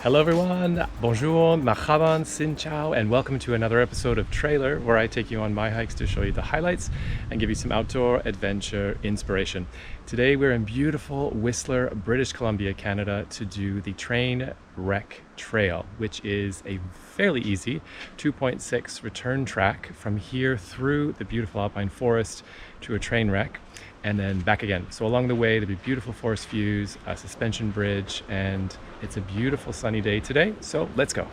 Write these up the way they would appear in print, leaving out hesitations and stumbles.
Hello everyone, bonjour, marhaban, xin chao, and welcome to another episode of Trailer, where I take you on my hikes to show you the highlights and give you some outdoor adventure inspiration. Today we're in beautiful Whistler, British Columbia, Canada to do the Train Wreck Trail, which is a fairly easy 2.6 return track from here through the beautiful alpine forest to a train wreck and then back again. So along the way, there'll be beautiful forest views, a suspension bridge, and it's a beautiful sunny day today. So let's go.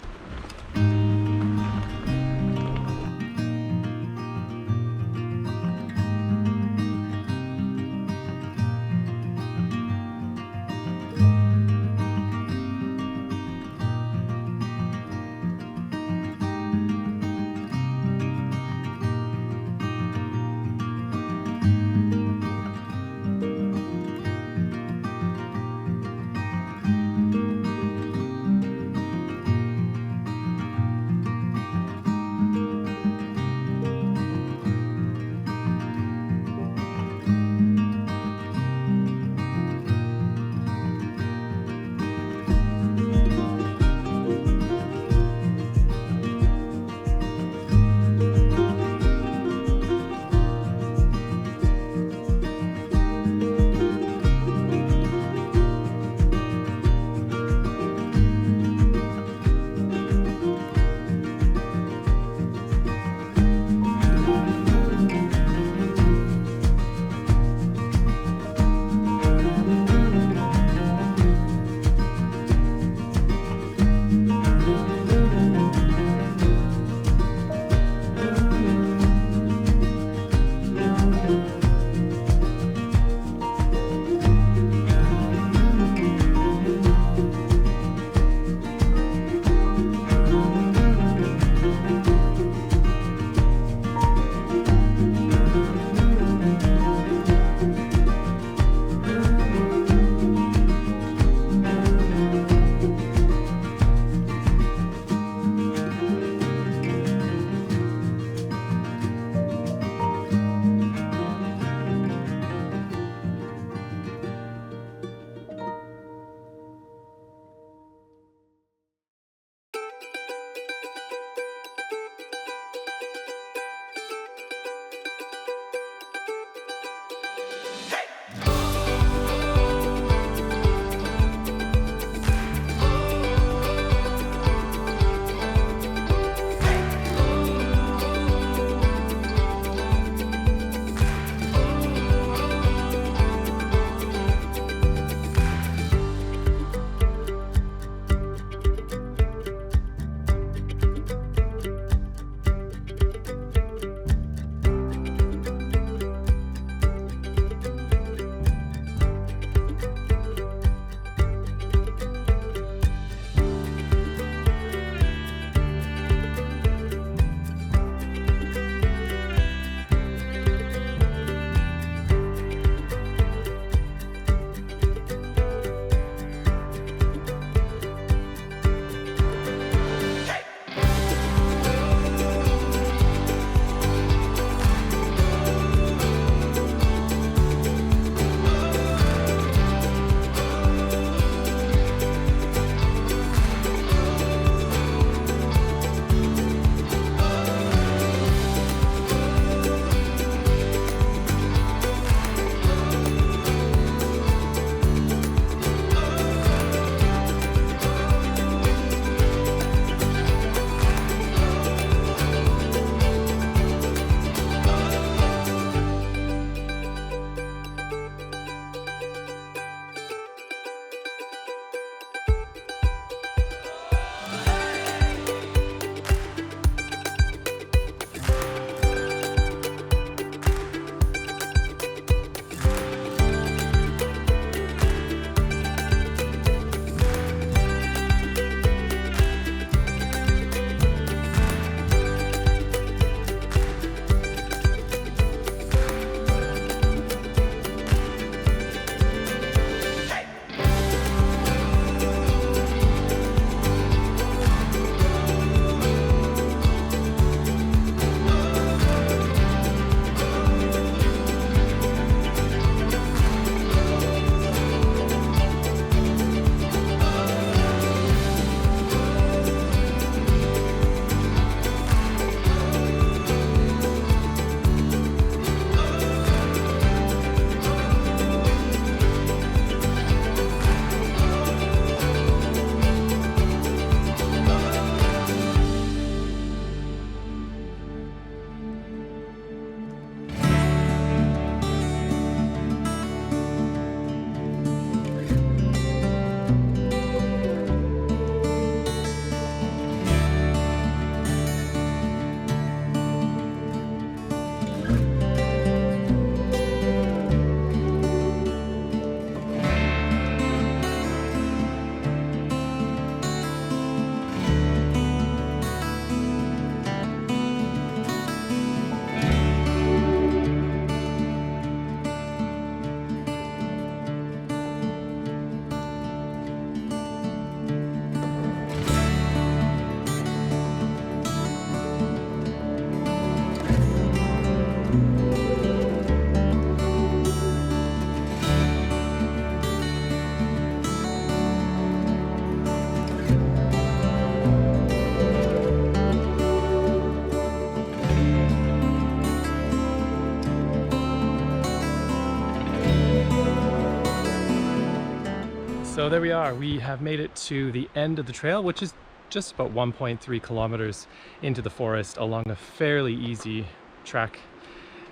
So there we are. We have made it to the end of the trail, which is just about 1.3 kilometers into the forest along a fairly easy track.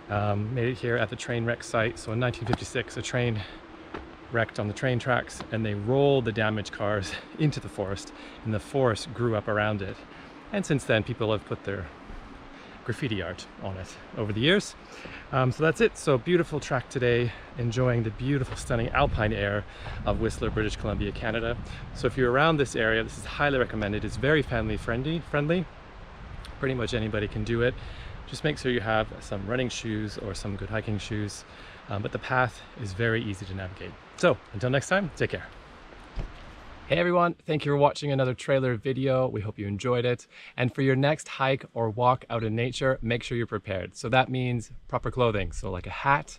Made it here at the train wreck site. So in 1956, a train wrecked on the train tracks and they rolled the damaged cars into the forest, and the forest grew up around it. And since then, people have put their graffiti art on it over the years. So that's it. So beautiful track today, enjoying the beautiful, stunning alpine air of Whistler, British Columbia, Canada. So if you're around this area, this is highly recommended. It's very family friendly. Pretty much anybody can do it. Just make sure you have some running shoes or some good hiking shoes. But the path is very easy to navigate. So until next time, take care. Hey everyone, thank you for watching another trailer video. We hope you enjoyed it. And for your next hike or walk out in nature, make sure you're prepared. So that means proper clothing. So like a hat,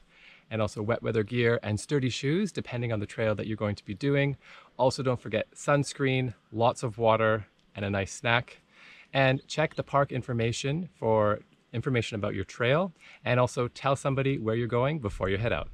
and also wet weather gear and sturdy shoes, depending on the trail that you're going to be doing. Also don't forget sunscreen, lots of water, and a nice snack. And check the park information for information about your trail, and also tell somebody where you're going before you head out.